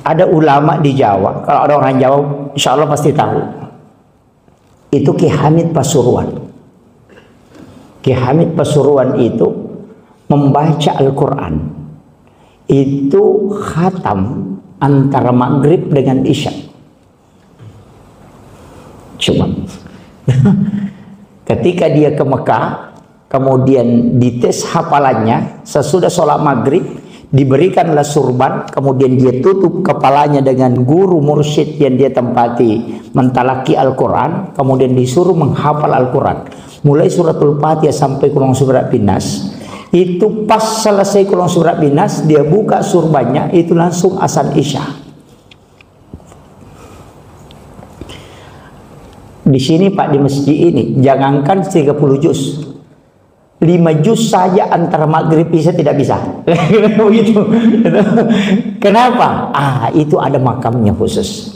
Ada ulama di Jawa, kalau ada orang Jawa insya Allah pasti tahu. Itu Ki Hamid Pasuruan. Ki Hamid Pasuruan itu membaca Al-Quran. Itu khatam antara maghrib dengan isya. Coba. Ketika dia ke Mekah, kemudian dites hafalannya, sesudah sholat maghrib, diberikanlah surban, kemudian dia tutup kepalanya dengan guru mursyid yang dia tempati mentalaki Al-Quran, kemudian disuruh menghafal Al-Quran mulai suratul Fatihah sampai kurang surat Binas. Itu pas selesai kurang surat Binas, dia buka surbannya, itu langsung azan isya. Di sini Pak, di masjid ini jangankan 30 juz, 5 juz saja antara maghrib isya tidak bisa. Begitu. Kenapa? Itu ada makamnya khusus.